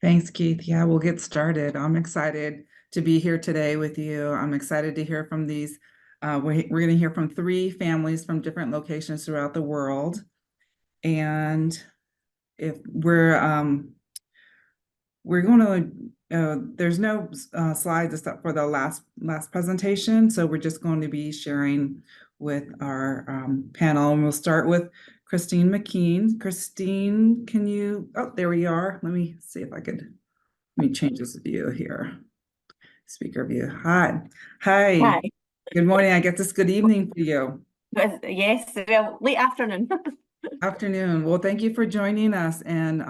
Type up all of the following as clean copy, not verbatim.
Thanks, Keith. Yeah, we'll get started. I'm excited to be here today with you. I'm excited to hear from these. We're going to hear from three families from different locations throughout the world. And if we're going to, there's no slides except for the last presentation. So we're just going to be sharing with our panel. And we'll start with Christine McKean. Christine, can you, oh, there we are. Let me see if I could, let me change this view here. Speaker view. Hi. Hi. Good morning. I guess it's good evening for you. Yes, well, late afternoon. Afternoon. Well, thank you for joining us and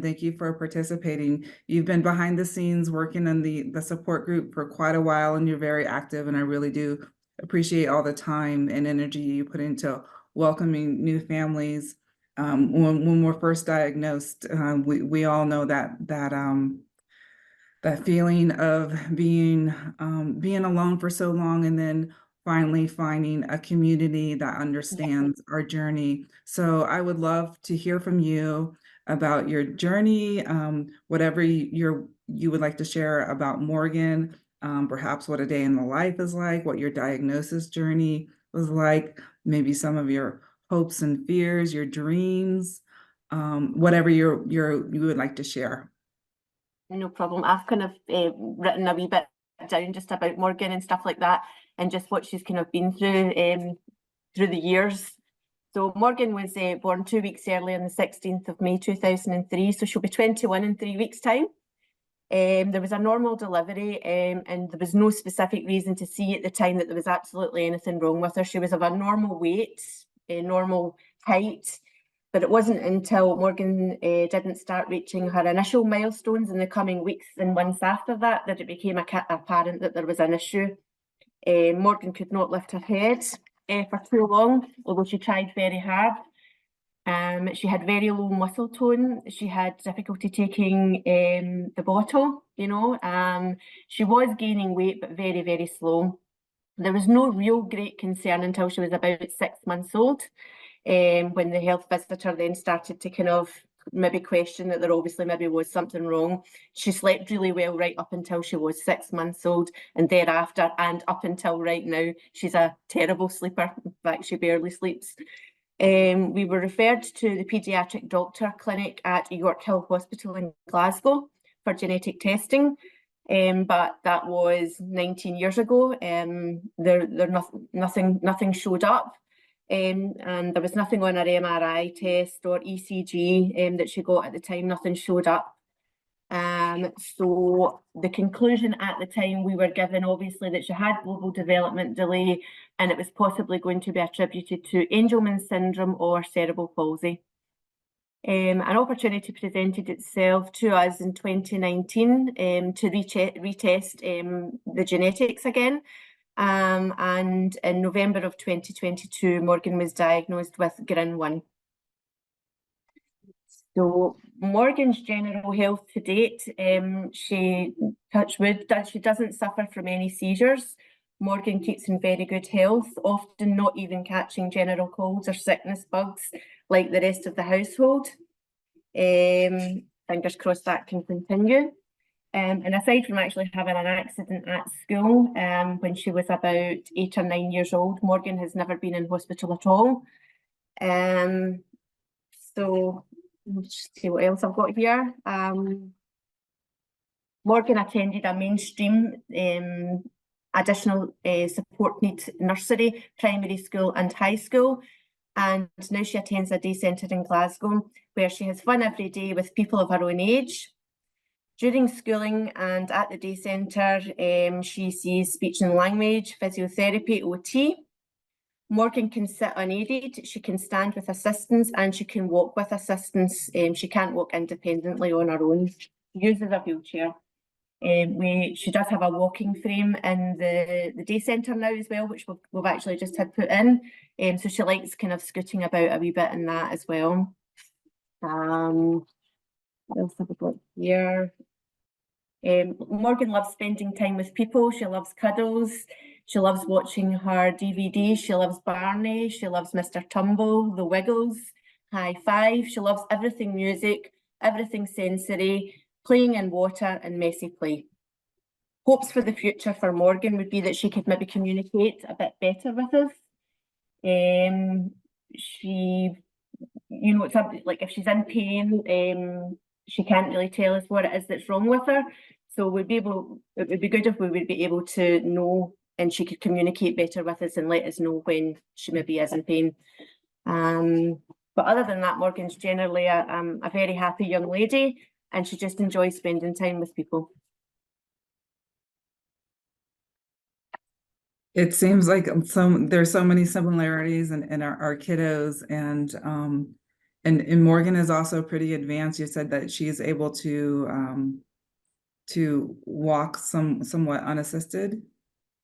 thank you for participating. You've been behind the scenes working in the support group for quite a while, and you're very active, and I really do appreciate all the time and energy you put into welcoming new families. When we're first diagnosed, we all know that feeling of being alone for so long, and then finally finding a community that understands our journey. So I would love to hear from you about your journey, whatever you would like to share about Morgan, perhaps what a day in the life is like, what your diagnosis journey was like, maybe some of your hopes and fears, your dreams, whatever you would like to share. No problem. I've kind of written a wee bit down just about Morgan and stuff like that, and just what she's kind of been through the years. So Morgan was born 2 weeks early on the 16th of May 2003, so she'll be 21 in 3 weeks' time. There was a normal delivery, and there was no specific reason to see at the time that there was absolutely anything wrong with her. She was of a normal weight, a normal height, but it wasn't until Morgan didn't start reaching her initial milestones in the coming weeks and months after that that it became apparent that there was an issue. Morgan could not lift her head for too long, although she tried very hard. She had very low muscle tone. She had difficulty taking the bottle, she was gaining weight, but very, very slow. There was no real great concern until she was about 6 months old, when the health visitor then started to kind of maybe question that there obviously maybe was something wrong. She slept really well right up until she was 6 months old, and thereafter and up until right now, she's a terrible sleeper. In fact, she barely sleeps. We were referred to the paediatric doctor clinic at York Hill Hospital in Glasgow for genetic testing, but that was 19 years ago. Nothing showed up, and there was nothing on her MRI test or ECG that she got at the time. Nothing showed up. So the conclusion at the time we were given, obviously, that she had global development delay, and it was possibly going to be attributed to Angelman syndrome or cerebral palsy. An opportunity presented itself to us in 2019 to retest the genetics again. And in November of 2022, Morgan was diagnosed with GRIN1. So Morgan's general health to date, she, touch wood, that she doesn't suffer from any seizures. Morgan keeps in very good health, often not even catching general colds or sickness bugs like the rest of the household. Fingers crossed that can continue. And aside from actually having an accident at school when she was about 8 or 9 years old, Morgan has never been in hospital at all. So let's see what else I've got here. Morgan attended a mainstream additional support needs nursery, primary school and high school, and now she attends a day centre in Glasgow where she has fun every day with people of her own age. During schooling and at the day centre, she sees speech and language, physiotherapy, OT. Morgan can sit unaided, she can stand with assistance, and she can walk with assistance. She can't walk independently on her own. She uses a wheelchair. She does have a walking frame in the day centre now as well, which we've actually just had put in. So she likes kind of scooting about a wee bit in that as well. What else have we got here? Morgan loves spending time with people. She loves cuddles. She loves watching her DVDs. She loves Barney. She loves Mr. Tumble, The Wiggles, High Five. She loves everything music, everything sensory, playing in water and messy play. Hopes for the future for Morgan would be that she could maybe communicate a bit better with us. She, you know, it's like if she's in pain, she can't really tell us what it is that's wrong with her. So it would be good if we would be able to know and she could communicate better with us and let us know when she maybe is in pain. But other than that, Morgan's generally a very happy young lady, and she just enjoys spending time with people. It seems like there's so many similarities in our kiddos, and Morgan is also pretty advanced. You said that she's able to walk somewhat unassisted.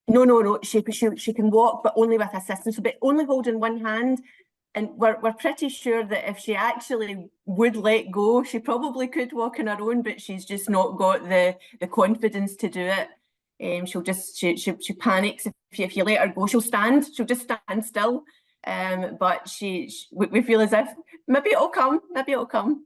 No. She can walk, but only with assistance, but only holding one hand. And we're pretty sure that if she actually would let go, she probably could walk on her own, but she's just not got the confidence to do it. She panics if you let her go. She'll just stand still. But we feel as if maybe it'll come.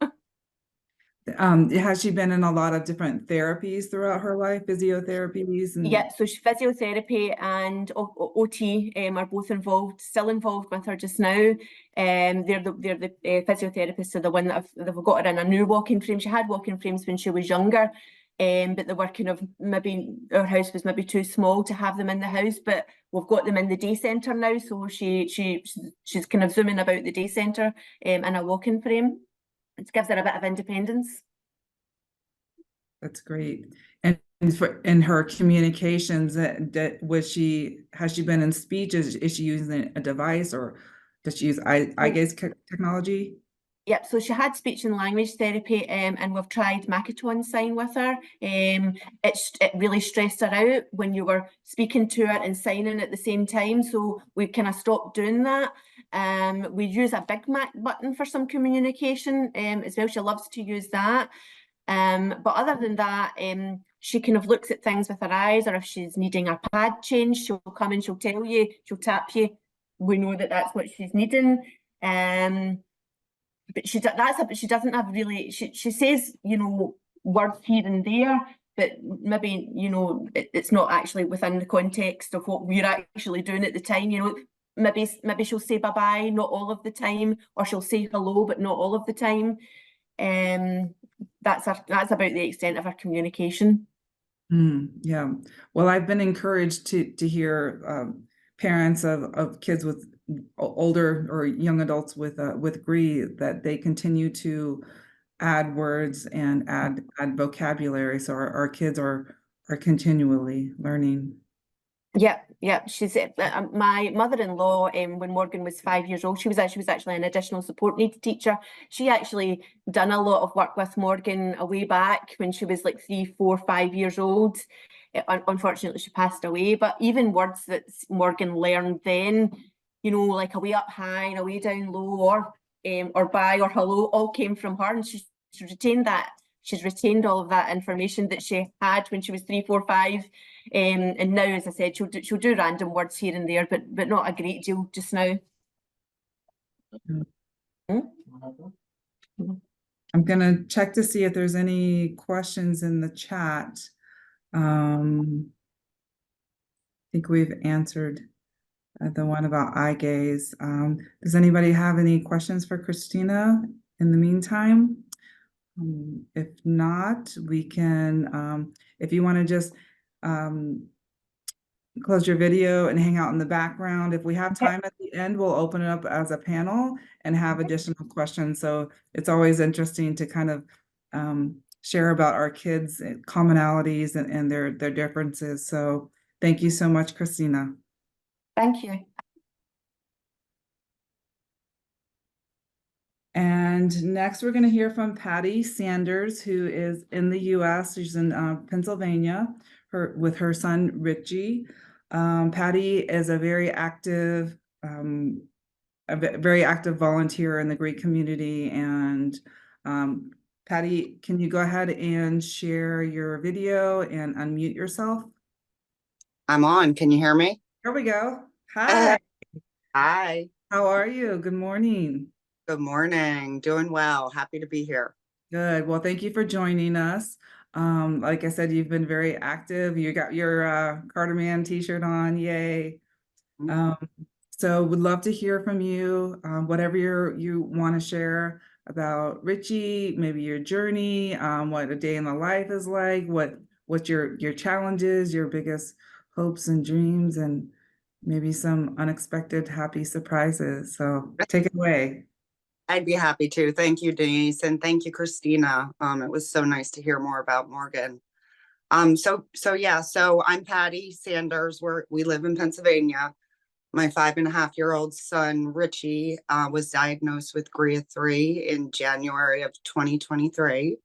Has she been in a lot of different therapies throughout her life, physiotherapies? Yeah, so physiotherapy and OT are both still involved with her just now. They're the physiotherapists are the one that they've got her in a new walking frame. She had walking frames when she was younger, but they were kind of, maybe our house was maybe too small to have them in the house, but we've got them in the day centre now, so she's kind of zooming about the day centre in a walking frame. It gives her a bit of independence. That's great. And in her communications, has she been in speech? Is she using a device, or does she use eye gaze technology? Yep, so she had speech and language therapy, and we've tried Makaton sign with her. It really stressed her out when you were speaking to her and signing at the same time, so we kind of stopped doing that. We use a Big Mac button for some communication as well. She loves to use that. But other than that, she kind of looks at things with her eyes, or if she's needing a pad change, she'll come and she'll tell you, she'll tap you. We know that that's what she's needing. But she doesn't have really, she says, you know, words here and there, but maybe, you know, it's not actually within the context of what we're actually doing at the time. You know, maybe she'll say bye-bye, not all of the time, or she'll say hello, but not all of the time. That's about the extent of her communication. Yeah. Well, I've been encouraged to hear parents of kids with older or young adults with GRI, that they continue to add words and add vocabulary. So our kids are continually learning. Yeah. She's my mother-in-law. When Morgan was 5 years old, she was actually an additional support needs teacher. She actually done a lot of work with Morgan a way back when she was like 3, 4, 5 years old. Unfortunately, she passed away. But even words that Morgan learned then, you know, like a way up high and a way down low, or bye or hello, all came from her, and she's retained that. She's retained all of that information that she had when she was 3, 4, 5. And now, as I said, she'll do random words here and there, but not a great deal just now. I'm gonna check to see if there's any questions in the chat. I think we've answered the one about eye gaze. Does anybody have any questions for Christina in the meantime? If not, we can, if you want to just close your video and hang out in the background. If we have time at the end, we'll open it up as a panel and have additional questions. So it's always interesting to kind of share about our kids' commonalities and their differences. So thank you so much, Christina. Thank you. And next, we're going to hear from Patty Sanders, who is in the U.S. She's in Pennsylvania with her son, Richie. Patty is a very active volunteer in the GRI community. And Patty, can you go ahead and share your video and unmute yourself? I'm on. Can you hear me? Here we go. Hi. Hi. How are you? Good morning. Good morning. Doing well. Happy to be here. Good. Well, thank you for joining us. Like I said, you've been very active. You got your Carter Man t-shirt on. Yay. Um, so would love to hear from you, whatever you want to share about Richie, maybe your journey, what a day in the life is like, what your challenges, your biggest hopes and dreams, and maybe some unexpected happy surprises. So take it away. I'd be happy to. Thank you, Denise, and thank you, Christina. It was so nice to hear more about Morgan. So I'm Patty Sanders. We live in Pennsylvania. My 5.5-year-old son, Richie, was diagnosed with GRIA 3 in January of 2023.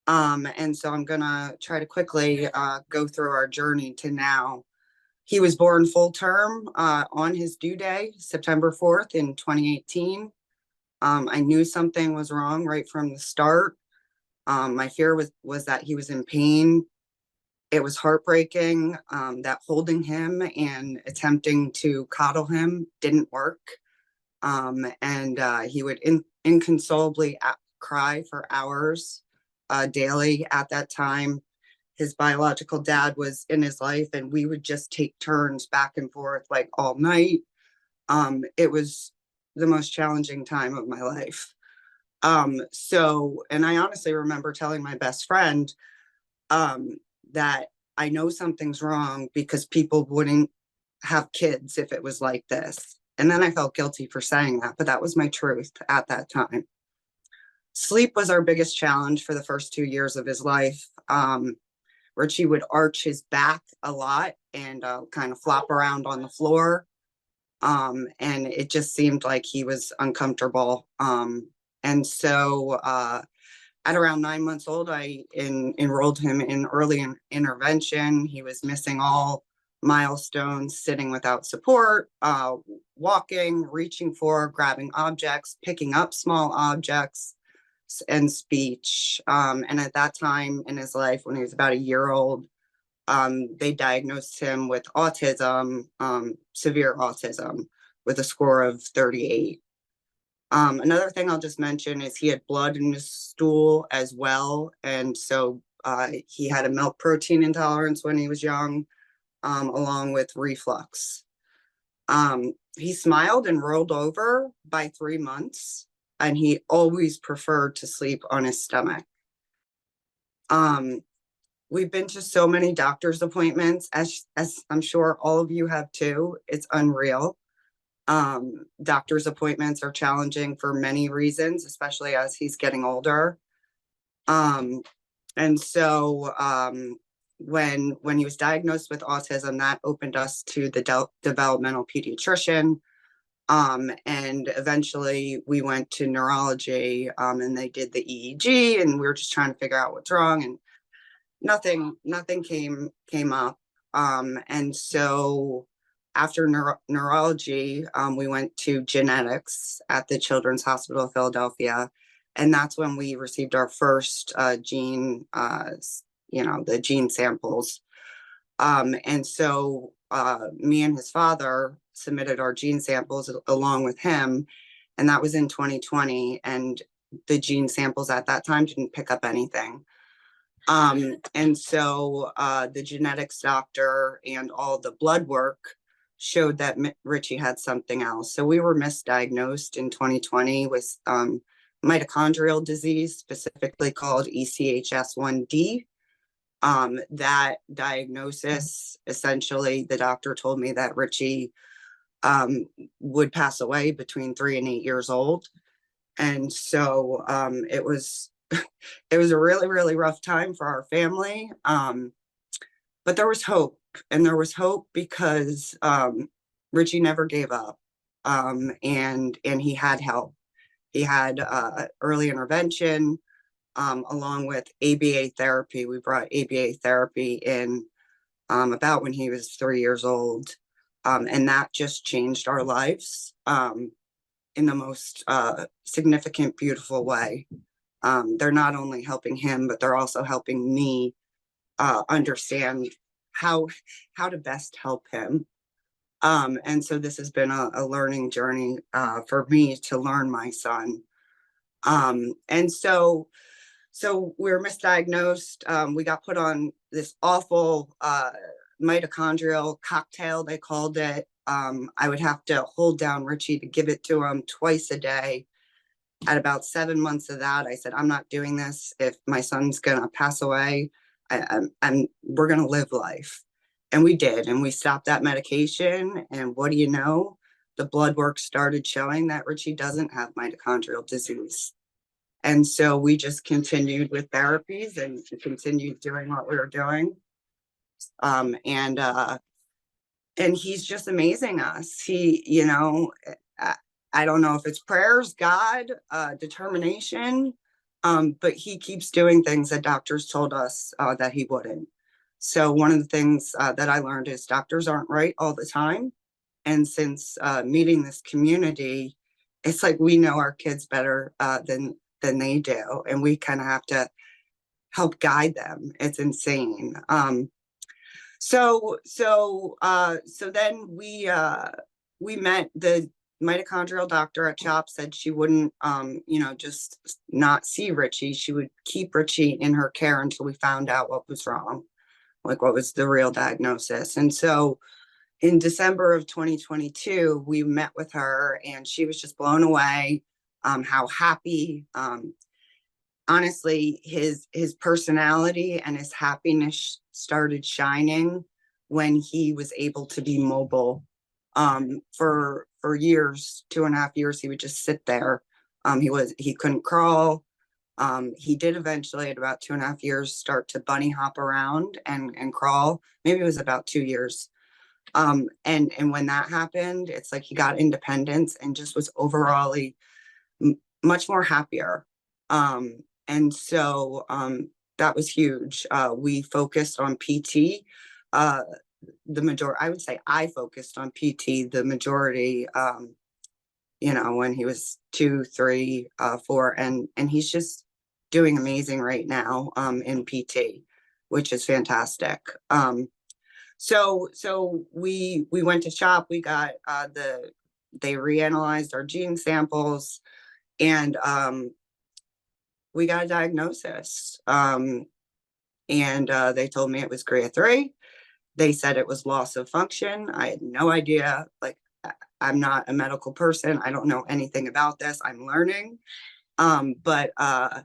And so I'm gonna try to quickly go through our journey to now. He was born full term on his due day, September 4th in 2018. I knew something was wrong right from the start. My fear was that he was in pain. It was heartbreaking that holding him and attempting to coddle him didn't work. And he would inconsolably cry for hours daily at that time. His biological dad was in his life, and we would just take turns back and forth like all night. It was the most challenging time of my life. And I honestly remember telling my best friend that I know something's wrong because people wouldn't have kids if it was like this. And then I felt guilty for saying that, but that was my truth at that time. Sleep was our biggest challenge for the first 2 years of his life. Richie would arch his back a lot and kind of flop around on the floor. And it just seemed like he was uncomfortable. And so at around 9 months old, I enrolled him in early intervention. He was missing all milestones, sitting without support, walking, reaching for, grabbing objects, picking up small objects, and speech. And at that time in his life, when he was about a year old, they diagnosed him with autism, severe autism, with a score of 38. Another thing I'll just mention is he had blood in his stool as well. And so he had a milk protein intolerance when he was young, along with reflux. He smiled and rolled over by 3 months, and he always preferred to sleep on his stomach. We've been to so many doctor's appointments, as I'm sure all of you have too. It's unreal. Doctor's appointments are challenging for many reasons, especially as he's getting older. And so when he was diagnosed with autism, that opened us to the developmental pediatrician. And eventually we went to neurology, and they did the EEG, and we were just trying to figure out what's wrong, and nothing came up. And so after neurology, we went to genetics at the Children's Hospital of Philadelphia. And that's when we received our first gene, the gene samples. And so me and his father submitted our gene samples along with him. And that was in 2020. And the gene samples at that time didn't pick up anything. And so the genetics doctor and all the blood work showed that Richie had something else. So we were misdiagnosed in 2020 with mitochondrial disease, specifically called ECHS1D. That diagnosis, essentially, the doctor told me that Richie would pass away between 3 and 8 years old. And so it was a really, really rough time for our family. But there was hope, and there was hope because Richie never gave up, and he had help. He had early intervention, along with ABA therapy. We brought ABA therapy in about when he was 3 years old, and that just changed our lives in the most significant, beautiful way. They're not only helping him, but they're also helping me understand how to best help him. And so this has been a learning journey for me to learn my son. And so So we were misdiagnosed. We got put on this awful mitochondrial cocktail, they called it. I would have to hold down Richie to give it to him twice a day. At about 7 months of that, I said, I'm not doing this. If my son's gonna pass away, we're gonna live life. And we did, and we stopped that medication. And what do you know? The blood work started showing that Richie doesn't have mitochondrial disease. And so we just continued with therapies and continued doing what we were doing. Um, and uh, and he's just amazing us. I, I don't know if it's prayers, God, determination, but he keeps doing things that doctors told us that he wouldn't. So one of the things that I learned is doctors aren't right all the time. And since meeting this community, it's like we know our kids better than they do, and we kind of have to help guide them. It's insane. So then we met the mitochondrial doctor at CHOP. Said she wouldn't just not see Richie. She would keep Richie in her care until we found out what was wrong, like what was the real diagnosis. And so in December of 2022, we met with her, and she was just blown away how happy, honestly, his personality and his happiness started shining when he was able to be mobile. For years, 2.5 years, he would just sit there. He couldn't crawl. He did eventually, at about 2.5 years, start to bunny hop around and crawl. Maybe it was about 2 years. And when that happened, it's like he got independence and just was overall much more happier. And so that was huge. We focused on PT. I would say I focused on PT the majority, when he was 2, 3, 4, and he's just doing amazing right now in PT, which is fantastic. So we went to CHOP. We got they reanalyzed our gene samples, and we got a diagnosis. And they told me it was GRIA3. They said it was loss of function. I had no idea. Like, I'm not a medical person. I don't know anything about this. I'm learning. But I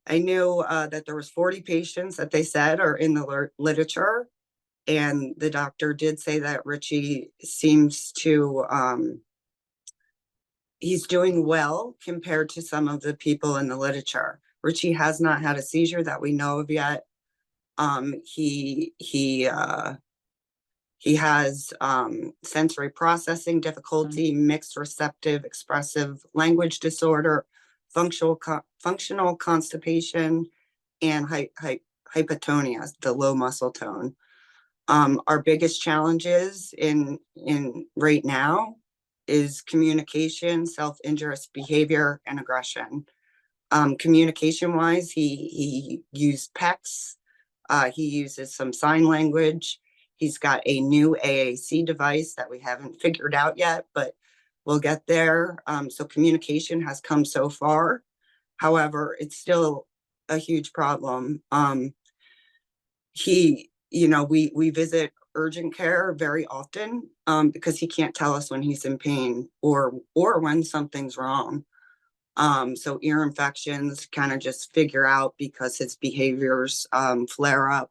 knew that there was 40 patients that they said are in the literature. And the doctor did say that Richie seems to, he's doing well compared to some of the people in the literature. Richie has not had a seizure that we know of yet. He has sensory processing difficulty, mixed receptive expressive language disorder, functional constipation, and hypotonia, the low muscle tone. Our biggest challenges in right now is communication, self-injurious behavior, and aggression. Communication wise, he used PECs. He uses some sign language. He's got a new AAC device that we haven't figured out yet, but we'll get there. So communication has come so far. However, it's still a huge problem. We visit urgent care very often because he can't tell us when he's in pain or when something's wrong. So ear infections kind of just figure out because his behaviors flare up.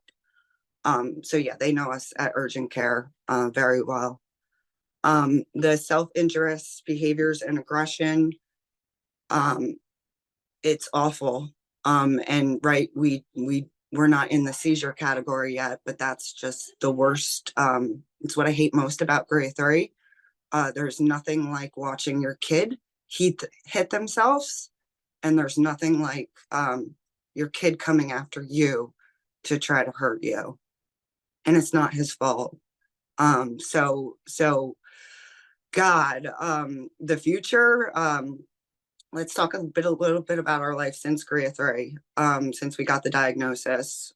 So yeah, they know us at urgent care very well. The self-injurious behaviors and aggression, it's awful. And right, we're not in the seizure category yet, but that's just the worst. It's what I hate most about GRIA3. There's nothing like watching your kid hit themselves, and there's nothing like your kid coming after you to try to hurt you, and it's not his fault. So God, the future. Let's talk a little bit about our life since GRIA3. Since we got the diagnosis,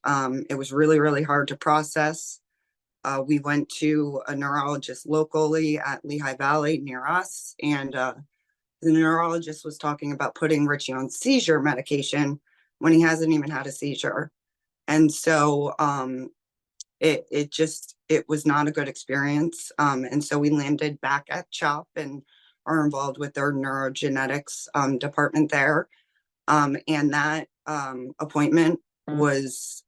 it was really, really hard to process. We went to a neurologist locally at Lehigh Valley near us, and the neurologist was talking about putting Richie on seizure medication when he hasn't even had a seizure. And so it was not a good experience. And so we landed back at CHOP and are involved with their neurogenetics department there. And that appointment was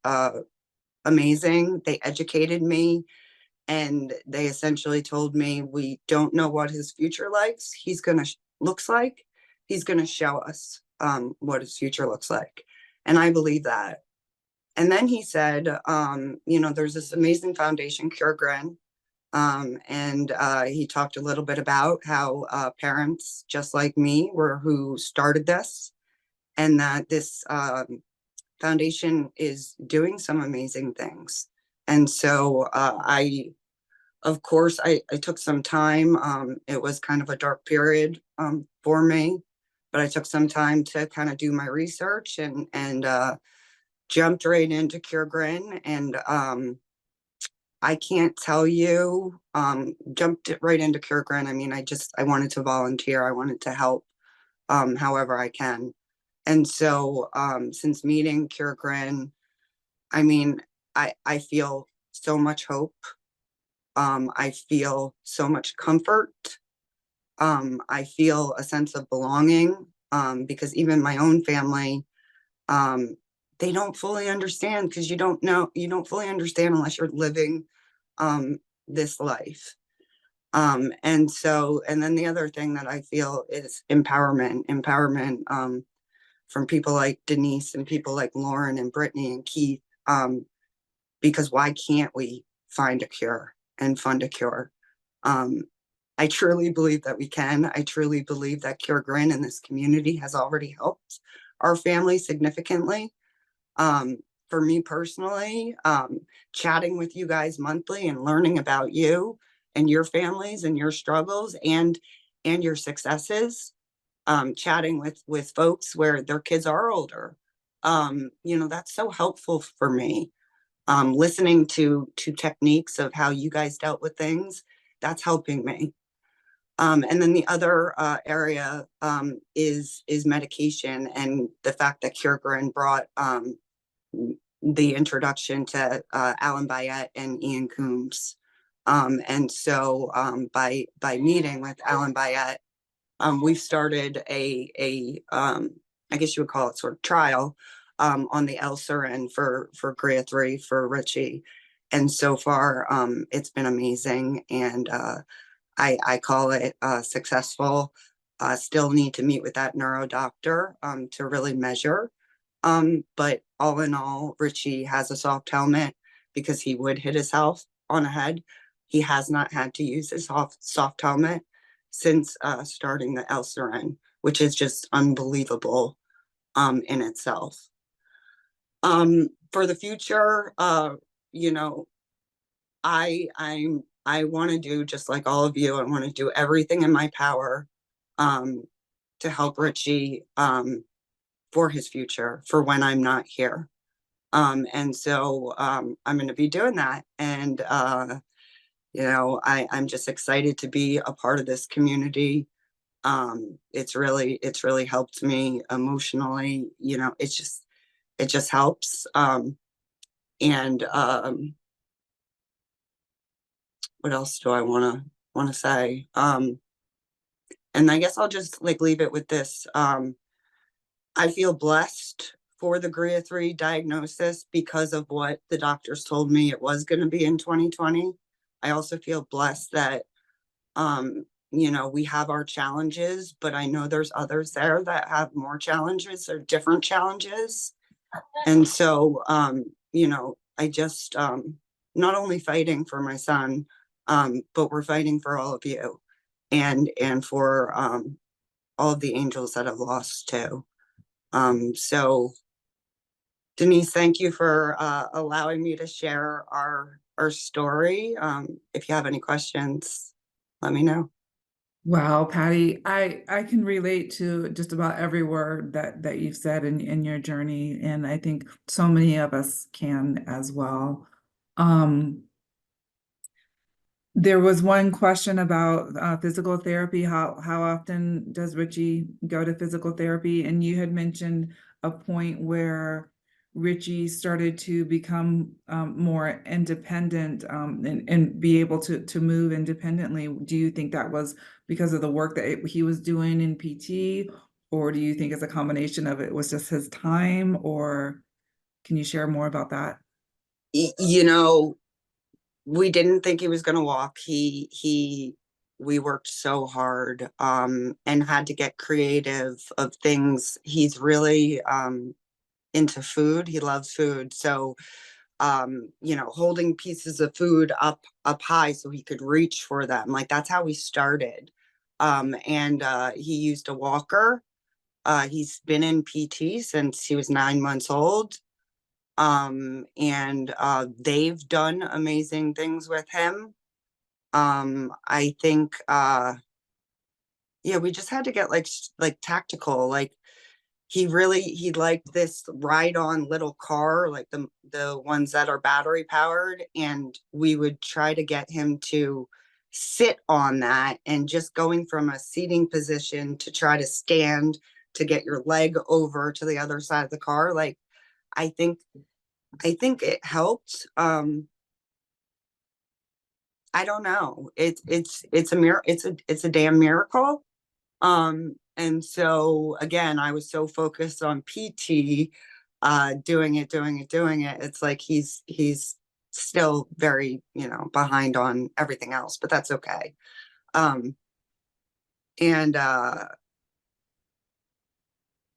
amazing. They educated me, and they essentially told me, we don't know what his future looks like. He's gonna show us what his future looks like. And I believe that. And then he said, there's this amazing foundation, GRICON, and he talked a little bit about how parents just like me were who started this, and that this foundation is doing some amazing things. And so of course, I took some time. It was kind of a dark period for me, but I took some time to kind of do my research and jumped right into GRICON. And I can't tell you, jumped right into GRICON. I mean, I wanted to volunteer. I wanted to help however I can. And so since meeting GRICON, I mean, I feel so much hope. I feel so much comfort. I feel a sense of belonging because even my own family, they don't fully understand, because you don't fully understand unless you're living this life. And then the other thing that I feel is empowerment from people like Denise and people like Lauren and Brittany and Keith, because why can't we find a cure and fund a cure? I truly believe that we can. I truly believe that GRICON in this community has already helped our family significantly. For me personally, chatting with you guys monthly and learning about you and your families and your struggles and your successes, chatting with folks where their kids are older, that's so helpful for me. Listening to techniques of how you guys dealt with things, that's helping me. And then the other area is medication, and the fact that GRICON brought the introduction to Alan Bayet and Ian Coombs. And so by meeting with Alan Bayet, we've started I guess you would call it sort of trial on the LSRN for GRIA3 for Richie. And so far, it's been amazing. And I call it successful. Still need to meet with that neuro doctor to really measure. But all in all, Richie has a soft helmet because he would hit himself on the head. He has not had to use his soft helmet since starting the LSRN, which is just unbelievable in itself. For the future, I want to do just like all of you. I want to do everything in my power to help Richie for his future, for when I'm not here. And so I'm going to be doing that. And, I'm just excited to be a part of this community. It's really helped me emotionally. It just helps. And what else do I want to say? And I guess I'll just leave it with this. I feel blessed for the GRIA3 diagnosis because of what the doctors told me it was going to be in 2020. I also feel blessed that, we have our challenges, but I know there's others there that have more challenges or different challenges. And so, I just, not only fighting for my son, but we're fighting for all of you and for all of the angels that have lost too. So Denise, thank you for allowing me to share our story. If you have any questions, let me know. Wow, Patty, I can relate to just about every word that you've said in your journey, and I think so many of us can as well. There was one question about physical therapy. How often does Richie go to physical therapy? And you had mentioned a point where Richie started to become more independent and be able to move independently? Do you think that was because of the work that he was doing in PT, or do you think it's a combination of it was just his time, or can you share more about that? You know, we didn't think he was going to walk. We worked so hard, and had to get creative of things. He's really, into food. He loves food. So, you know, holding pieces of food up high so he could reach for them. Like that's how we started. And he used a walker. He's been in PT since he was 9 months old. And they've done amazing things with him. I think yeah, we just had to get like tactical. Like he liked this ride on little car, like the ones that are battery powered, and we would try to get him to sit on that, and just going from a seating position to try to stand to get your leg over to the other side of the car. Like I think I think it helped. I don't know. It's a it's a damn miracle. And so again, I was so focused on PT, doing it. It's like he's still very, you know, behind on everything else, but that's okay. Um, and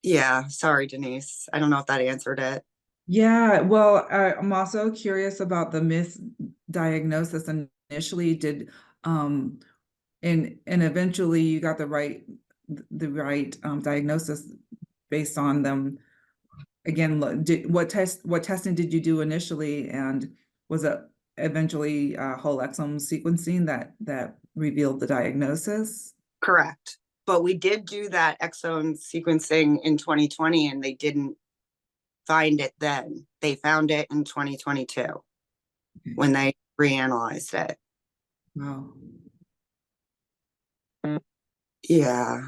yeah, sorry, Denise. I don't know if that answered it. Yeah, well, I'm also curious about the misdiagnosis initially. Did and eventually you got the right diagnosis based on them. Again, what testing did you do initially, and was it eventually whole exome sequencing that revealed the diagnosis? Correct. But we did do that exome sequencing in 2020, and they didn't find it then. They found it in 2022 Okay. when they reanalyzed it. Wow. Yeah.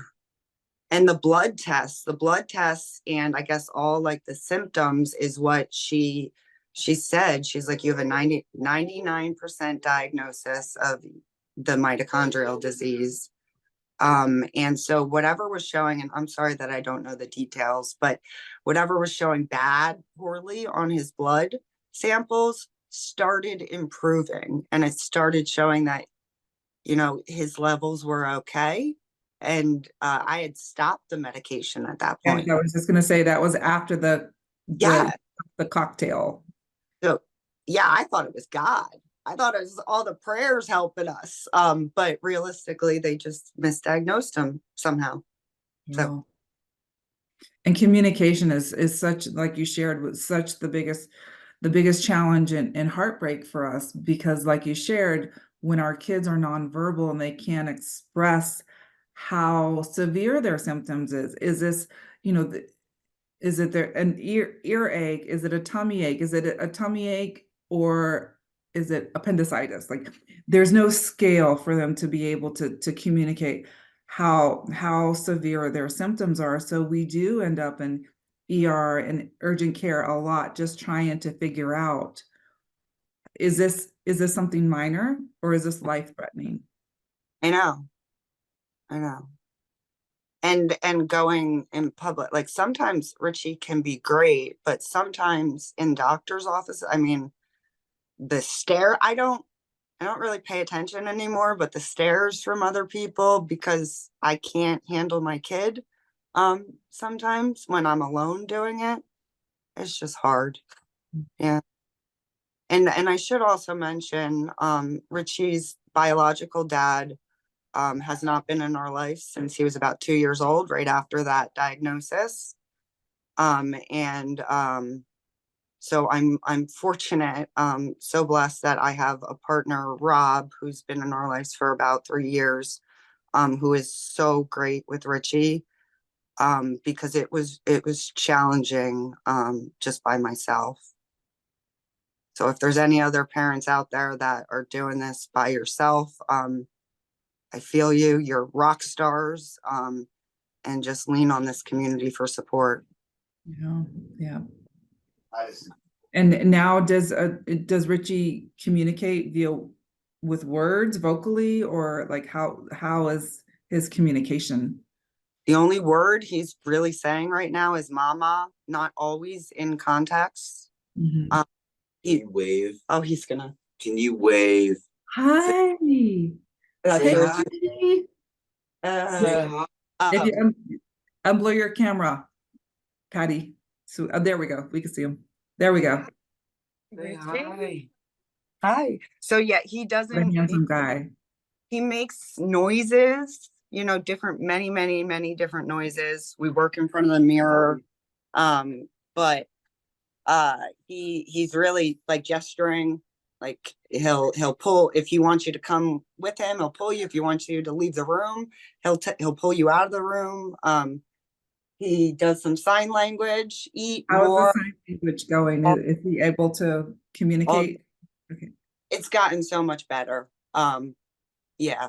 And the blood tests, and I guess all like the symptoms is what she said. She's like, you have a 99% diagnosis of the mitochondrial disease. And so whatever was showing, and I'm sorry that I don't know the details, but whatever was showing poorly on his blood samples started improving, and it started showing that, you know, his levels were okay. And I had stopped the medication at that And point. I was just going to say that was after the Yeah. the cocktail. So yeah, I thought it was God. I thought it was all the prayers helping us. But realistically, they just misdiagnosed him somehow. So Wow. And communication is such, like you shared, was such the biggest challenge and heartbreak for us, because like you shared, when our kids are nonverbal and they can't express how severe their symptoms is this, you know, is it there an earache? Is it a tummy ache? Is it a tummy ache, or is it appendicitis? Like there's no scale for them to be able to communicate how severe their symptoms are. So we do end up in ER and urgent care a lot, just trying to figure out, is this something minor, or is this life-threatening? I know, I know. And going in public, like sometimes Richie can be great, but sometimes in doctor's office, I mean, the stare, I don't really pay attention anymore, but the stares from other people, because I can't handle my kid, sometimes when I'm alone doing it, it's just hard. Yeah. And I should also mention, Richie's biological dad, has not been in our life since he was about 2 years old, right after that diagnosis. And so I'm fortunate, so blessed that I have a partner, Rob, who's been in our lives for about 3 years, who is so great with Richie, because it was challenging, just by myself. So if there's any other parents out there that are doing this by yourself, I feel you. You're rock stars, and just lean on this community for support. Yeah, yeah. And now does Richie communicate with words vocally, or like how is his communication? The only word he's really saying right now is mama, not always in context. Mhm. Um, Can he, you wave? oh, he's gonna. Can you wave? Hi. Say Hey, hi. Richie. Say hi. If you Um, unblur your camera, Patty. So there we go. We can see him. There we go. Say hi. hi. So yeah, he What a doesn't. handsome guy. He makes noises. Different, many, many, many different noises. We work in front of the mirror, but he's really like gesturing. Like he'll pull if he wants you to come with him. He'll pull you if he wants you to leave the room. He'll pull you out of the room. He does some sign language. Eat How is the more. sign language going? All, Is he able to communicate? Okay. it's gotten so much better. Yeah.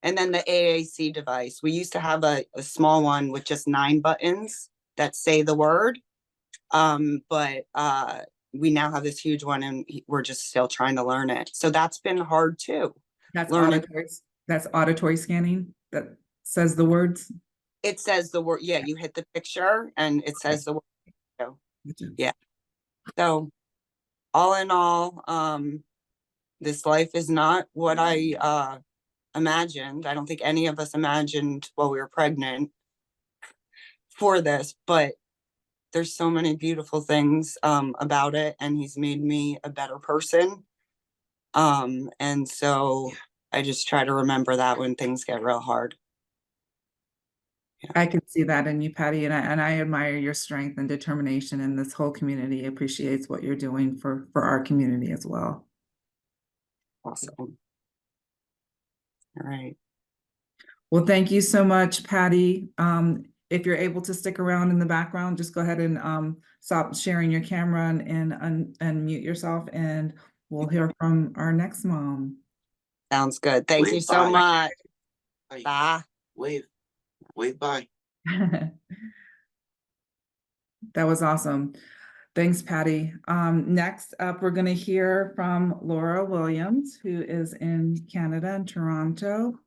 And then the AAC device. We used to have a small one with just 9 buttons that say the word. But we now have this huge one and we're just still trying to learn it. So that's been hard too. That's Learning. auditory. That's auditory scanning that says the words. It says the word. Yeah, you hit the picture and it says the word. So, Gotcha. yeah. So all in all, this life is not what I imagined. I don't think any of us imagined while we were pregnant for this, but there's so many beautiful things about it, and he's made me a better person. And so I just try to remember that when things get real hard. I can see that in you, Patty, and I admire your strength and determination, and this whole community appreciates what you're doing for our community as well. Awesome. All right. Well, thank you so much, Patty. If you're able to stick around in the background, just go ahead and stop sharing your camera and mute yourself, and we'll hear from our next mom. Sounds good. Thank you Wave so bye. much. Bye. Bye. Wave. Wave bye. That was awesome. Thanks, Patty. Next up, we're going to hear from Laura Williams, who is in Canada, in Toronto.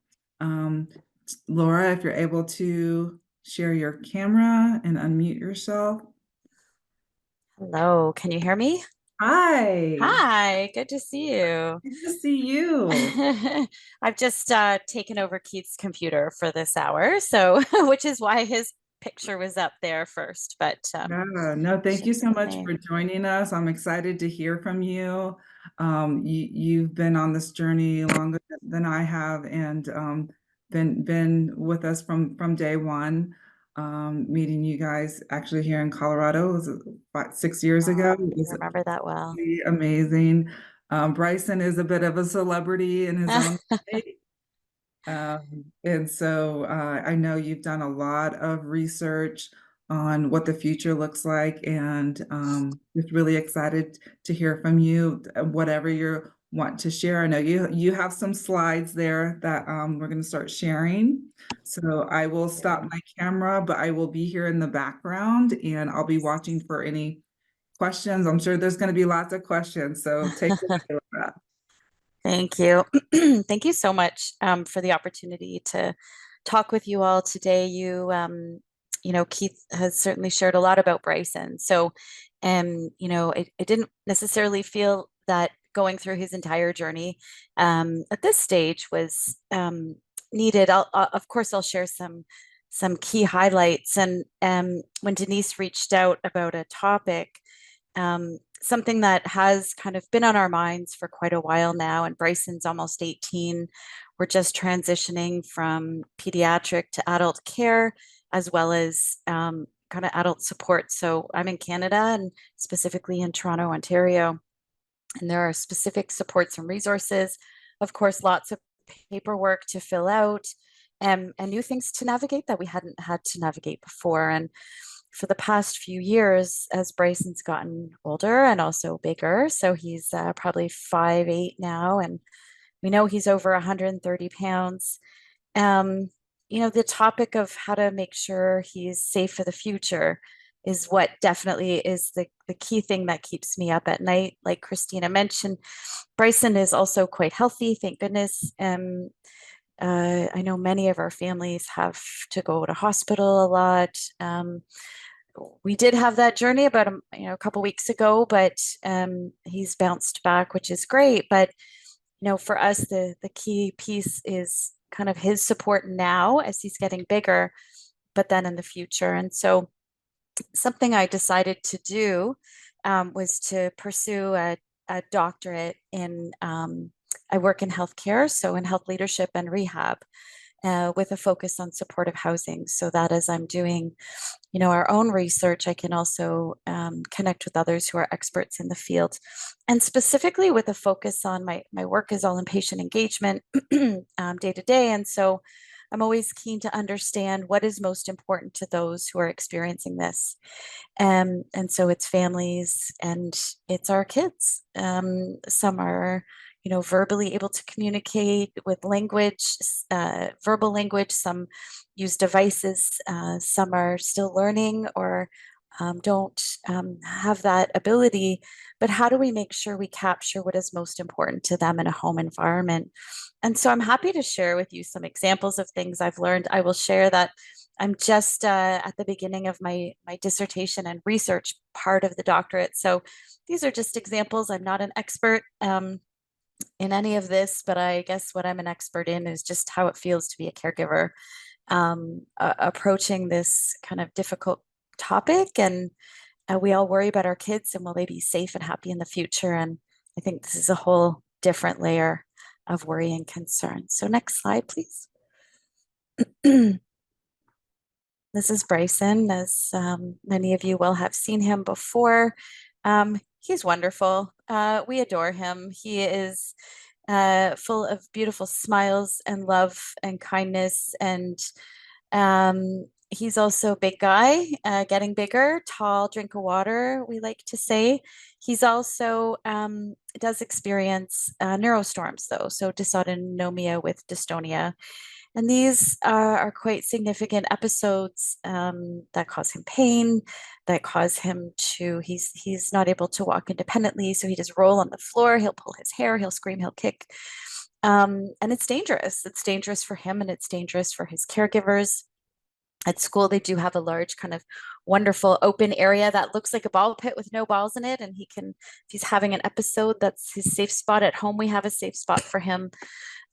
Laura, if you're able to share your camera and unmute yourself. Hello, can you hear me? Hi. Hi, good to see you. Good to see you. I've just taken over Keith's computer for this hour, so which is why his picture was up there first. But No, thank you so much me. for joining us. I'm excited to hear from you. You've been on this journey longer than I have, and been with us from day one. Meeting you guys actually here in Colorado, was it about 6 years ago? It I was remember that well. really amazing. Bryson is a bit of a celebrity in his own way. And so I know you've done a lot of research on what the future looks like, and just really excited to hear from you, whatever you want to share. I know you have some slides there that we're going to start sharing. So I will stop my camera, but I will be here in the background and I'll be watching for any questions. I'm sure there's going to be lots of questions, so take it away with that. Thank you. Thank you so much for the opportunity to talk with you all today. Keith has certainly shared a lot about Bryson. So, it didn't necessarily feel that going through his entire journey at this stage was needed. Of course, I'll share some key highlights. And when Denise reached out about a topic, something that has kind of been on our minds for quite a while now, and Bryson's almost 18. We're just transitioning from pediatric to adult care, as well as kind of adult support. So I'm in Canada and specifically in Toronto, Ontario, and there are specific supports and resources. Of course, lots of paperwork to fill out and new things to navigate that we hadn't had to navigate before. And for the past few years, as Bryson's gotten older and also bigger, so he's probably 5'8" now, and we know he's over 130 pounds. The topic of how to make sure he's safe for the future is what definitely is the key thing that keeps me up at night. Like Christina mentioned, Bryson is also quite healthy, thank goodness. I know many of our families have to go to hospital a lot. We did have that journey about a couple weeks ago, but he's bounced back, which is great. But for us, the key piece is kind of his support now as he's getting bigger, but then in the future. And so something I decided to do was to pursue a doctorate in, I work in healthcare, so in health leadership and rehab, with a focus on supportive housing, so that as I'm doing our own research, I can also connect with others who are experts in the field, and specifically with a focus on my work is all in patient engagement day to day. And so I'm always keen to understand what is most important to those who are experiencing this. And so it's families and it's our kids. Some are verbally able to communicate with language, verbal language. Some use devices. Some are still learning or don't have that ability. But how do we make sure we capture what is most important to them in a home environment? And so I'm happy to share with you some examples of things I've learned. I will share that I'm just at the beginning of my dissertation and research part of the doctorate. So these are just examples. I'm not an expert in any of this, but I guess what I'm an expert in is just how it feels to be a caregiver approaching this kind of difficult topic. And we all worry about our kids and will they be safe and happy in the future? And I think this is a whole different layer of worry and concern. So next slide, please. This is Bryson, as many of you will have seen him before. He's wonderful. We adore him. He is full of beautiful smiles and love and kindness. And he's also a big guy, getting bigger, tall, drink of water, we like to say. He's also does experience neurostorms, though, so dysautonomia with dystonia. And these are quite significant episodes that cause him pain, that cause him to, he's not able to walk independently. So he just roll on the floor, he'll pull his hair, he'll scream, he'll kick. And it's dangerous. It's dangerous for him and it's dangerous for his caregivers. At school, they do have a large kind of wonderful open area that looks like a ball pit with no balls in it. And he can, if he's having an episode, that's his safe spot. At home, we have a safe spot for him.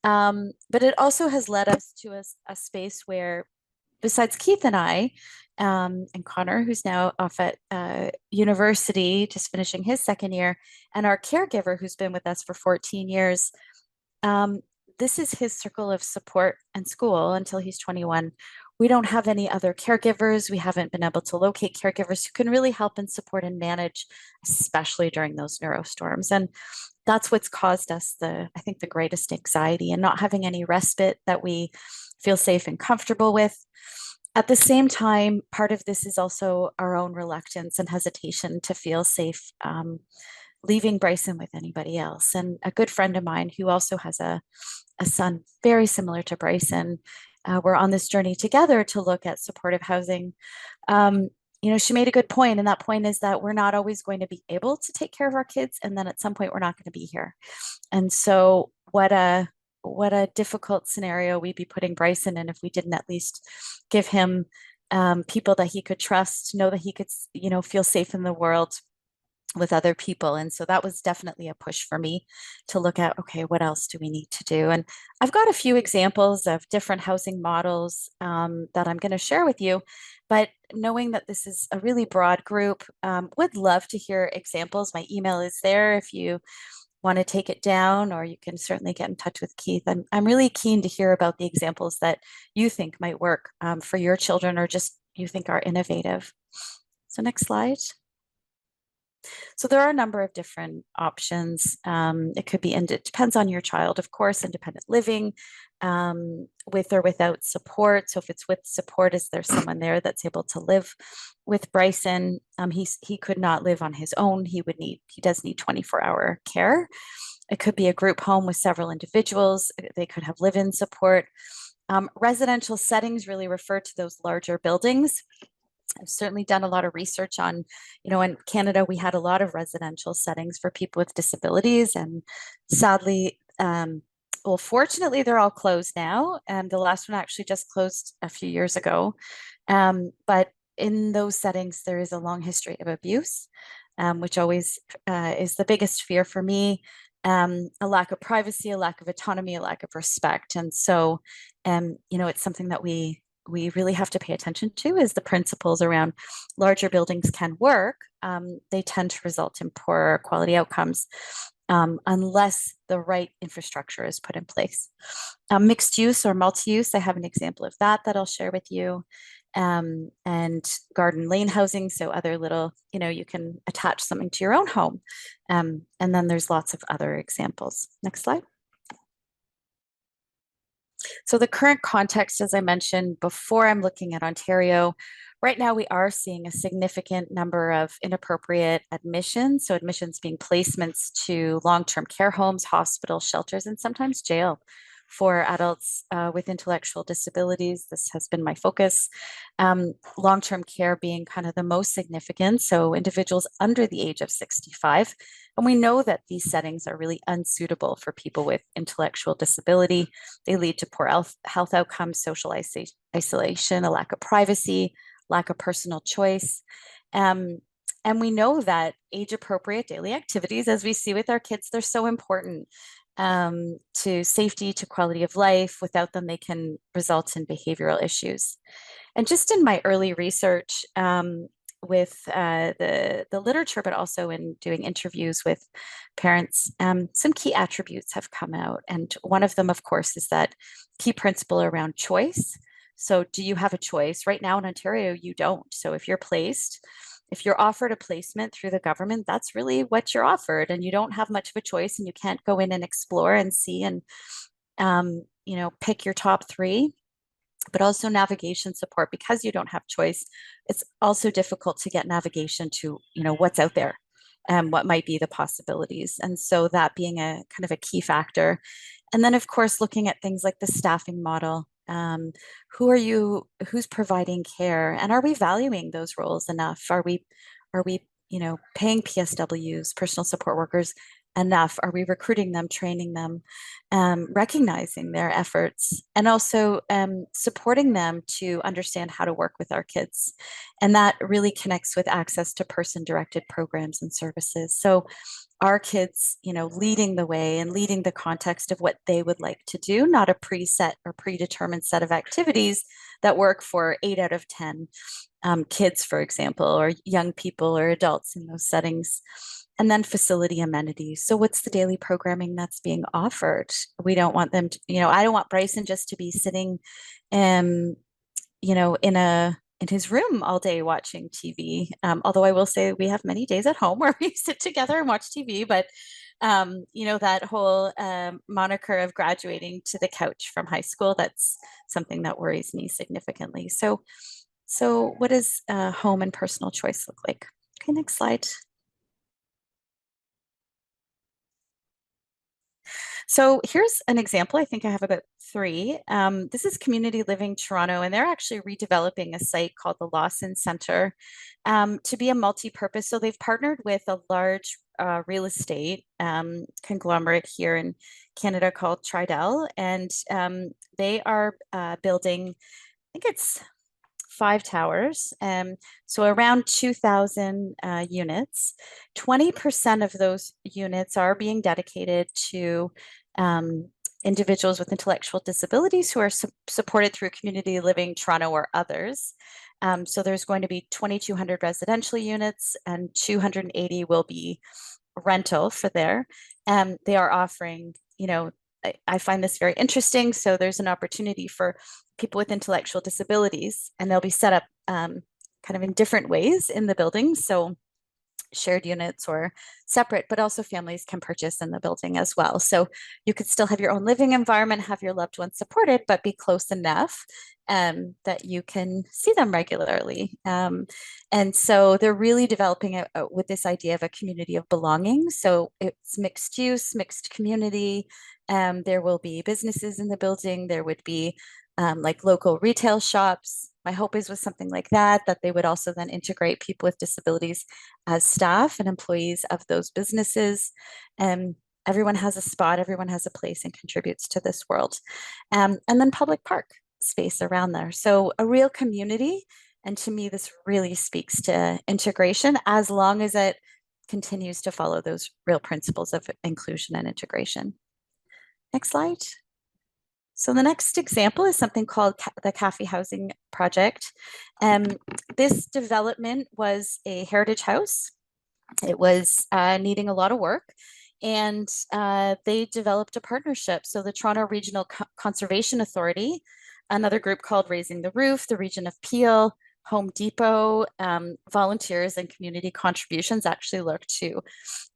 But it also has led us to a space where, besides Keith and I, and Connor, who's now off at university, just finishing his second year, and our caregiver, who's been with us for 14 years, this is his circle of support and school until he's 21. We don't have any other caregivers. We haven't been able to locate caregivers who can really help and support and manage, especially during those neurostorms. And that's what's caused us I think the greatest anxiety, and not having any respite that we feel safe and comfortable with. At the same time, part of this is also our own reluctance and hesitation to feel safe leaving Bryson with anybody else. And a good friend of mine who also has a son very similar to Bryson, we're on this journey together to look at supportive housing. She made a good point, and that point is that we're not always going to be able to take care of our kids, and then at some point we're not going to be here. And so what a difficult scenario we'd be putting Bryson in if we didn't at least give him people that he could trust, know that he could feel safe in the world with other people. And so that was definitely a push for me to look at, okay, what else do we need to do? And I've got a few examples of different housing models that I'm going to share with you, but knowing that this is a really broad group, would love to hear examples. My email is there if you want to take it down, or you can certainly get in touch with Keith. I'm really keen to hear about the examples that you think might work for your children, or just you think are innovative. So next slide. So there are a number of different options. It could be, and it depends on your child, of course, independent living, with or without support. So if it's with support, is there someone there that's able to live with Bryson? He could not live on his own. He does need 24-hour care. It could be a group home with several individuals. They could have live-in support. Residential settings really refer to those larger buildings. I've certainly done a lot of research on, in Canada, we had a lot of residential settings for people with disabilities, and sadly, well, fortunately, they're all closed now. And the last one actually just closed a few years ago. But in those settings, there is a long history of abuse, which always is the biggest fear for me. A lack of privacy, a lack of autonomy, a lack of respect. And so, it's something that we really have to pay attention to, is the principles around larger buildings can work. They tend to result in poorer quality outcomes unless the right infrastructure is put in place. Mixed use or multi-use, I have an example of that I'll share with you. And garden lane housing, so other little, you can attach something to your own home. And then there's lots of other examples. Next slide. So the current context, as I mentioned before, I'm looking at Ontario. Right now, we are seeing a significant number of inappropriate admissions. So admissions being placements to long-term care homes, hospitals, shelters, and sometimes jail for adults with intellectual disabilities. This has been my focus. Long-term care being kind of the most significant. So individuals under the age of 65. And we know that these settings are really unsuitable for people with intellectual disability. They lead to poor health outcomes, social isolation, a lack of privacy, lack of personal choice. And we know that age-appropriate daily activities, as we see with our kids, they're so important to safety, to quality of life. Without them, they can result in behavioral issues. And just in my early research with the literature, but also in doing interviews with parents, some key attributes have come out. And one of them, of course, is that key principle around choice. So do you have a choice? Right now in Ontario, you don't. So if you're offered a placement through the government, that's really what you're offered, and you don't have much of a choice, and you can't go in and explore and see and pick your top three. But also navigation support, because you don't have choice. It's also difficult to get navigation to what's out there and what might be the possibilities. And so that being a kind of a key factor. And then of course looking at things like the staffing model. Who's providing care, and are we valuing those roles enough? Are we paying PSWs, personal support workers, enough? Are we recruiting them, training them, recognizing their efforts, and also supporting them to understand how to work with our kids? And that really connects with access to person-directed programs and services. So our kids, leading the way and leading the context of what they would like to do, not a preset or predetermined set of activities that work for 8 out of 10 kids, for example, or young people or adults in those settings. And then facility amenities. So what's the daily programming that's being offered? We don't want them to, I don't want Bryson just to be sitting, in his room all day watching TV. Although I will say we have many days at home where we sit together and watch TV, but that whole moniker of graduating to the couch from high school, that's something that worries me significantly. So what does home and personal choice look like? Okay, next slide. So here's an example. I think I have about 3. This is Community Living Toronto, and they're actually redeveloping a site called the Lawson Center to be a multi-purpose. So they've partnered with a large real estate conglomerate here in Canada called Tridel, and they are building, I think it's 5 towers, so around 2,000 units. 20% of those units are being dedicated to individuals with intellectual disabilities who are supported through Community Living Toronto or others. So there's going to be 2,200 residential units, and 280 will be rental for there. They are offering, I find this very interesting. So there's an opportunity for people with intellectual disabilities, and they'll be set up kind of in different ways in the building. So shared units or separate, but also families can purchase in the building as well. So you could still have your own living environment, have your loved ones supported, but be close enough that you can see them regularly. And so they're really developing with this idea of a community of belonging. So it's mixed use, mixed community. There will be businesses in the building. There would be like local retail shops. My hope is with something like that, that they would also then integrate people with disabilities as staff and employees of those businesses. Everyone has a spot, everyone has a place and contributes to this world. And then public park space around there. So a real community. And to me, this really speaks to integration as long as it continues to follow those real principles of inclusion and integration. Next slide. So the next example is something called the Cafe Housing Project. This development was a heritage house. It was needing a lot of work, and they developed a partnership. So the Toronto Regional Conservation Authority, another group called Raising the Roof, the Region of Peel, Home Depot, volunteers and community contributions actually look to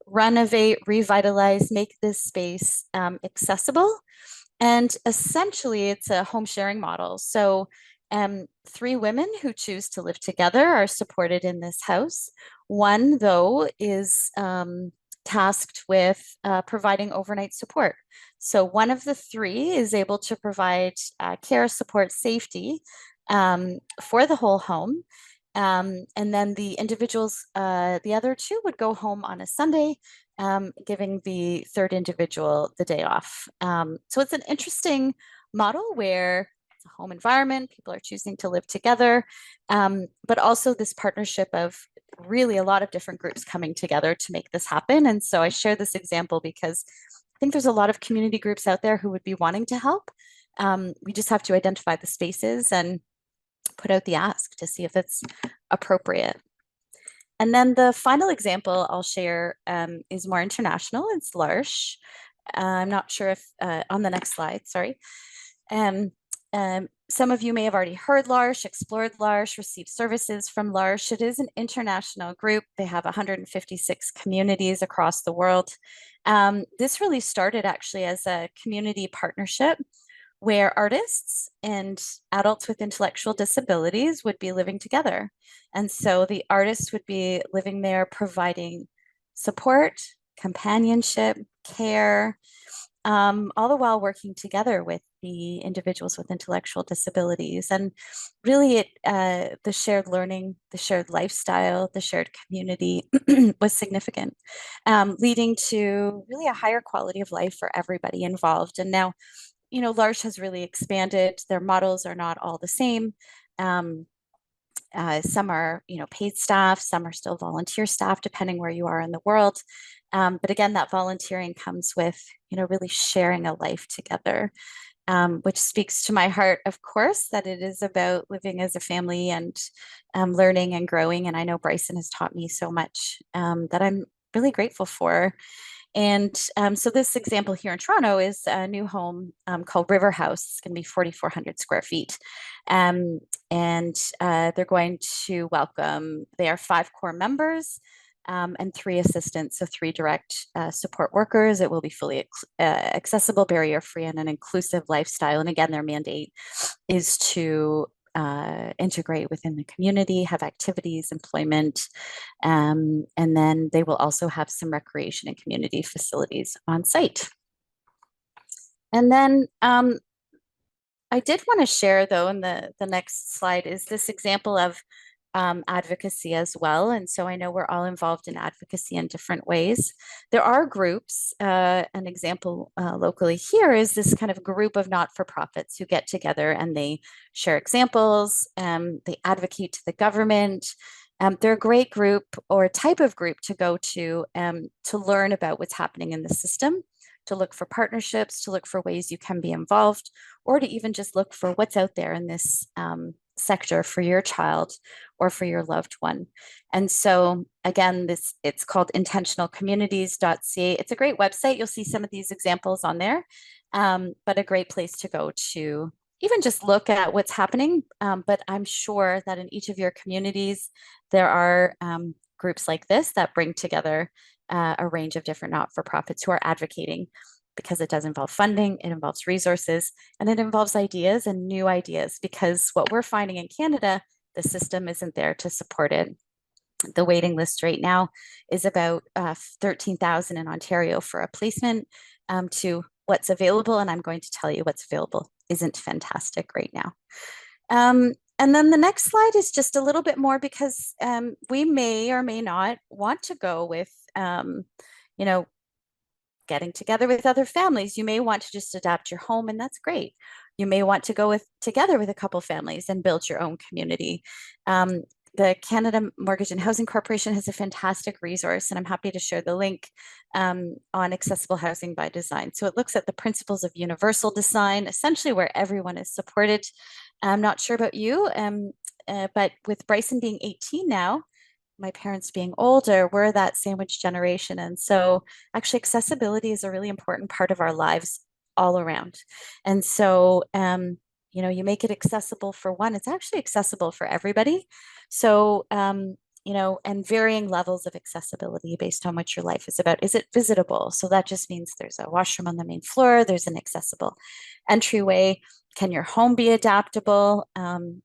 renovate, revitalize, make this space accessible. And essentially, it's a home sharing model. So 3 women who choose to live together are supported in this house. One, though, is tasked with providing overnight support. So one of the 3 is able to provide care, support, safety for the whole home. And then the individuals, the other 2 would go home on a Sunday, giving the 3rd individual the day off. So it's an interesting model where it's a home environment, people are choosing to live together, but also this partnership of really a lot of different groups coming together to make this happen. And so I share this example because I think there's a lot of community groups out there who would be wanting to help. We just have to identify the spaces and put out the ask to see if it's appropriate. And then the final example I'll share is more international. It's L'Arche. I'm not sure if on the next slide, sorry. Some of you may have already heard L'Arche, explored L'Arche, received services from L'Arche. It is an international group. They have 156 communities across the world. This really started actually as a community partnership where artists and adults with intellectual disabilities would be living together. And so the artists would be living there providing support, companionship, care, all the while working together with the individuals with intellectual disabilities. And really the shared learning, the shared lifestyle, the shared community was significant, leading to really a higher quality of life for everybody involved. And now, you know, L'Arche has really expanded. Their models are not all the same. Some are, you know, paid staff, some are still volunteer staff, depending where you are in the world. But again, that volunteering comes with, you know, really sharing a life together, which speaks to my heart, of course, that it is about living as a family and learning and growing. And I know Bryson has taught me so much that I'm really grateful for. And so this example here in Toronto is a new home called River House. It's going to be 4,400 square feet. And they're going to welcome, they are 5 core members and 3 assistants, so 3 direct support workers. It will be fully accessible, barrier-free, and an inclusive lifestyle. And again, their mandate is to integrate within the community, have activities, employment, and then they will also have some recreation and community facilities on site. And then I did want to share, though, in the next slide is this example of advocacy as well. And so I know we're all involved in advocacy in different ways. There are groups, an example locally here is this kind of group of not-for-profits who get together and they share examples, they advocate to the government. They're a great group or type of group to go to learn about what's happening in the system, to look for partnerships, to look for ways you can be involved, or to even just look for what's out there in this sector for your child or for your loved one. And so again, it's called intentionalcommunities.ca. It's a great website. You'll see some of these examples on there, but a great place to go to even just look at what's happening. But I'm sure that in each of your communities, there are groups like this that bring together a range of different not-for-profits who are advocating, because it does involve funding, it involves resources, and it involves ideas and new ideas, because what we're finding in Canada, the system isn't there to support it. The waiting list right now is about 13,000 in Ontario for a placement to what's available, and I'm going to tell you what's available isn't fantastic right now. And then the next slide is just a little bit more because we may or may not want to go with, you know, getting together with other families. You may want to just adapt your home, and that's great. You may want to go together with a couple families and build your own community. The Canada Mortgage and Housing Corporation has a fantastic resource, and I'm happy to share the link on accessible housing by design. So it looks at the principles of universal design, essentially where everyone is supported. I'm not sure about you, but with Bryson being 18 now, my parents being older, we're that sandwich generation. And so actually accessibility is a really important part of our lives all around. And so, you know, you make it accessible for one, it's actually accessible for everybody. So, you know, and varying levels of accessibility based on what your life is about. Is it visitable? So that just means there's a washroom on the main floor, there's an accessible entryway. Can your home be adaptable? Do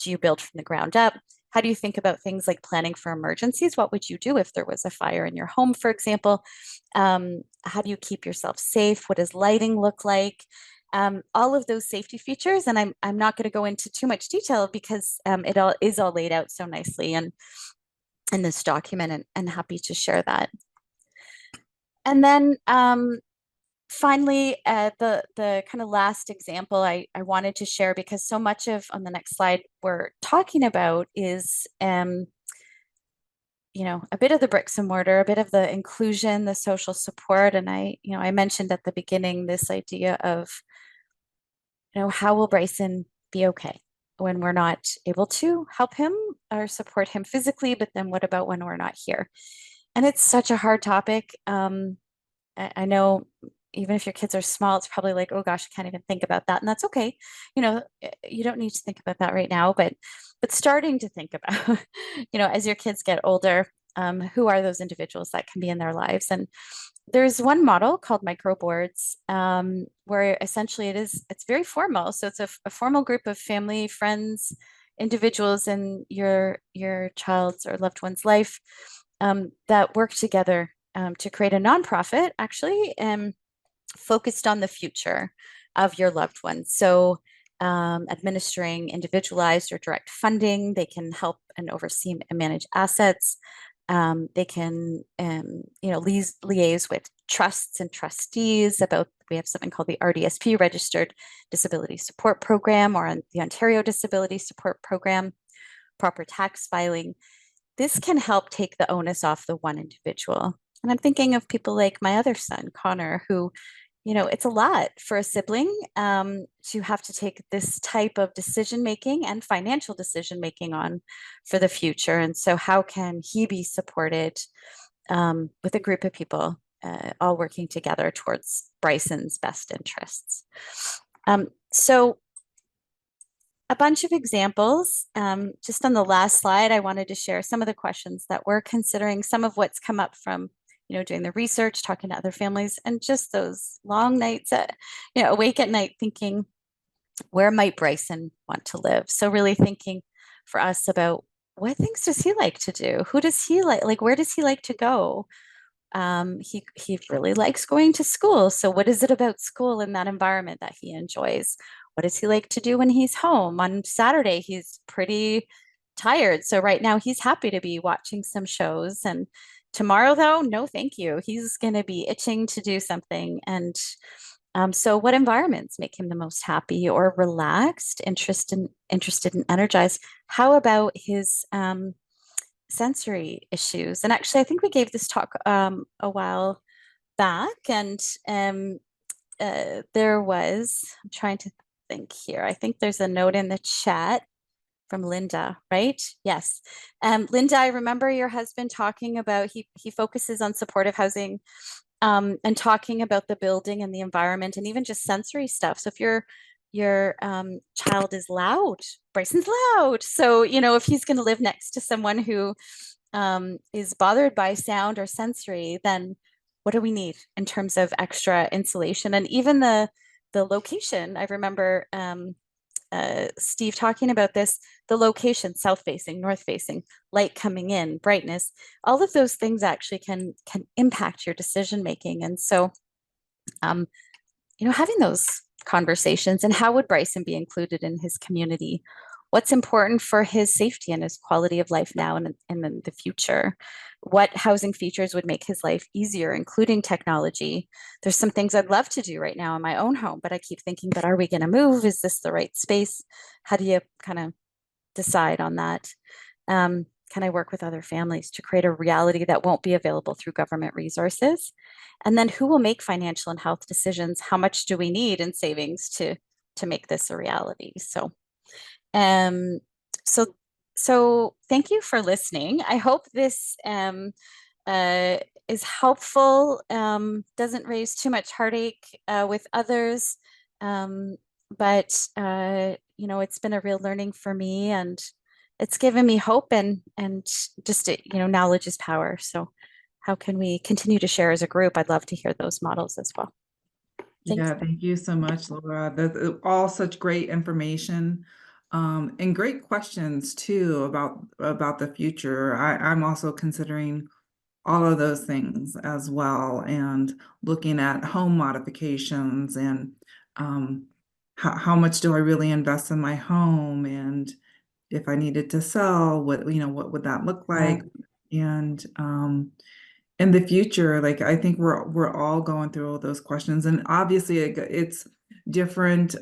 you build from the ground up? How do you think about things like planning for emergencies? What would you do if there was a fire in your home, for example? How do you keep yourself safe? What does lighting look like? All of those safety features, and I'm not going to go into too much detail because it all is all laid out so nicely in this document, and happy to share that. And then finally, the kind of last example I wanted to share, because so much of on the next slide we're talking about is you know, a bit of the bricks and mortar, a bit of the inclusion, the social support. And I mentioned at the beginning this idea of, you know, how will Bryson be okay when we're not able to help him or support him physically, but then what about when we're not here? And it's such a hard topic. I know even if your kids are small, it's probably like, oh gosh, I can't even think about that. And that's okay. You know, you don't need to think about that right now, but starting to think about, you know, as your kids get older, who are those individuals that can be in their lives? And there's one model called microboards, where essentially it's very formal. So it's a formal group of family, friends, individuals in your child's or loved one's life that work together to create a nonprofit, actually, focused on the future of your loved ones. So administering individualized or direct funding, they can help and oversee and manage assets. They can, you know, liaise with trusts and trustees about, we have something called the RDSP, Registered Disability Support Program, or the Ontario Disability Support Program, proper tax filing. This can help take the onus off the one individual. And I'm thinking of people like my other son, Connor, who, you know, it's a lot for a sibling to have to take this type of decision-making and financial decision-making on for the future. And so how can he be supported with a group of people all working together towards Bryson's best interests? So a bunch of examples. Just on the last slide, I wanted to share some of the questions that we're considering, some of what's come up from, you know, doing the research, talking to other families, and just those long nights, you know, awake at night thinking, where might Bryson want to live? So really thinking for us about what things does he like to do? Who does he like where does he like to go? He really likes going to school. So what is it about school in that environment that he enjoys? What does he like to do when he's home? On Saturday, he's pretty tired. So right now he's happy to be watching some shows. And tomorrow, though, no, thank you. He's going to be itching to do something. And so what environments make him the most happy or relaxed, interested and energized? How about his sensory issues? And actually, I think we gave this talk a while back, and there was, I'm trying to think here, I think there's a note in the chat from Linda, right? Yes. Linda, I remember your husband talking about, he focuses on supportive housing and talking about the building and the environment and even just sensory stuff. So if your child is loud, Bryson's loud. So, you know, if he's going to live next to someone who is bothered by sound or sensory, then what do we need in terms of extra insulation? And even the location, I remember Steve talking about this, the location, south facing, north facing, light coming in, brightness, all of those things actually can impact your decision making. And so, you know, having those conversations? And how would Bryson be included in his community? What's important for his safety and his quality of life now and in the future? What housing features would make his life easier, including technology? There's some things I'd love to do right now in my own home, but I keep thinking, but are we going to move? Is this the right space? How do you kind of decide on that? Can I work with other families to create a reality that won't be available through government resources? And then who will make financial and health decisions? How much do we need in savings to make this a reality? Um, so, so thank you for listening. I hope this is helpful, doesn't raise too much heartache with others. But it's been a real learning for me, and it's given me hope and just, knowledge is power. So how can we continue to share as a group? I'd love to hear those models as well. Thanks. Yeah, thank you so much, Laura. That's all such great information, and great questions too about the future. I'm also considering all of those things as well, and looking at home modifications and how much do I really invest in my home, and if I needed to sell, what would that look like? And in the future, like I think we're all going through all those questions, and obviously it's different.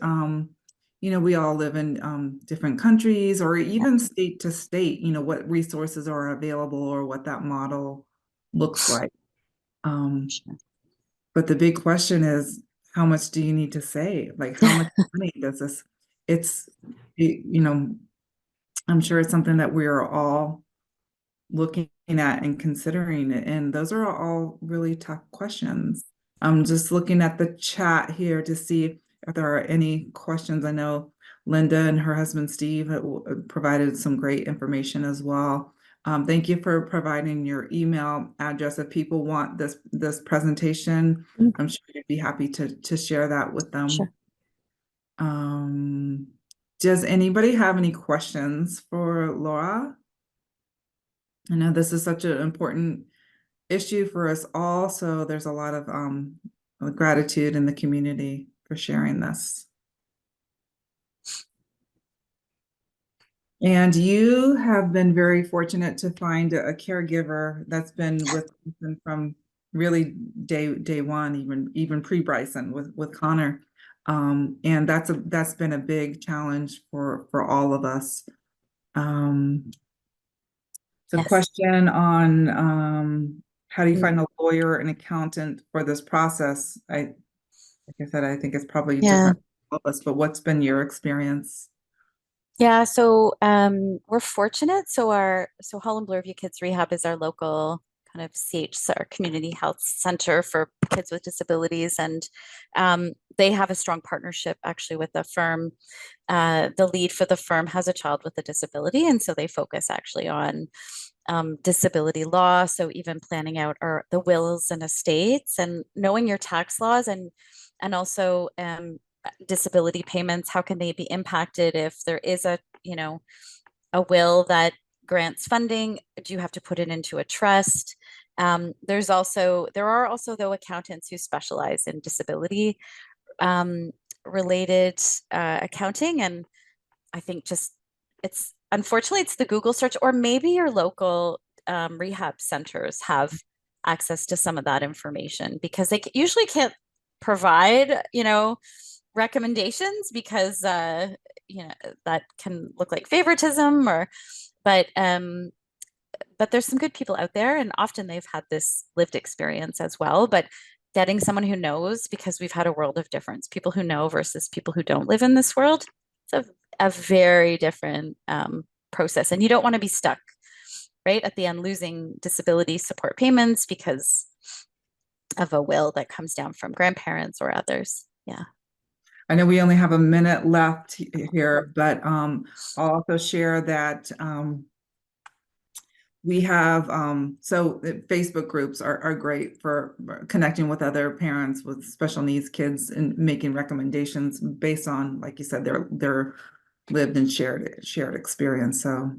We all live in different countries or even state to state, what resources are available or what that model looks like. But the big question is, how much do you need to save? Like, how much money does this? I'm sure it's something that we are all looking at and considering it. And those are all really tough questions. I'm just looking at the chat here to see if there are any questions. I know Linda and her husband Steve provided some great information as well. Thank you for providing your email address. If people want this presentation, I'm sure you'd be happy to share that with them. Sure. Does anybody have any questions for Laura? I know this is such an important issue for us all, so there's a lot of gratitude in the community for sharing this. And you have been very fortunate to find a caregiver that's been with Bryson from really day one, even pre-Bryson with Connor. And that's been a big challenge for all of us. So Yes. question on how do you find a lawyer and accountant for this process? Like I said, I think it's probably different for all of us, but what's been your experience? Yeah, so we're fortunate. So Holland Bloorview Kids Rehab is our local kind of our community health center for kids with disabilities, and they have a strong partnership actually with a firm. The lead for the firm has a child with a disability, and so they focus actually on disability law. So even planning out the wills and estates, and knowing your tax laws, and also disability payments, how can they be impacted if there is a will that grants funding? Do you have to put it into a trust? There are also though accountants who specialize in disability related accounting, and I think unfortunately it's the Google search, or maybe your local rehab centers have access to some of that information, because they usually can't provide recommendations, because that can look like favoritism, but there's some good people out there, and often they've had this lived experience as well. But getting someone who knows, because we've had a world of difference, people who know versus people who don't live in this world, it's a very different process, and you don't want to be stuck right at the end losing disability support payments because of a will that comes down from grandparents or others. Yeah. I know we only have a minute left here, but I'll also share that we have so Facebook groups are great for connecting with other parents with special needs kids and making recommendations based on, like you said, their lived and shared experience. So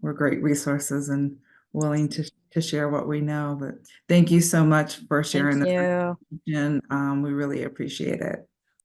we're great resources and willing to share what we know. But thank you so much for sharing this information. We really appreciate it.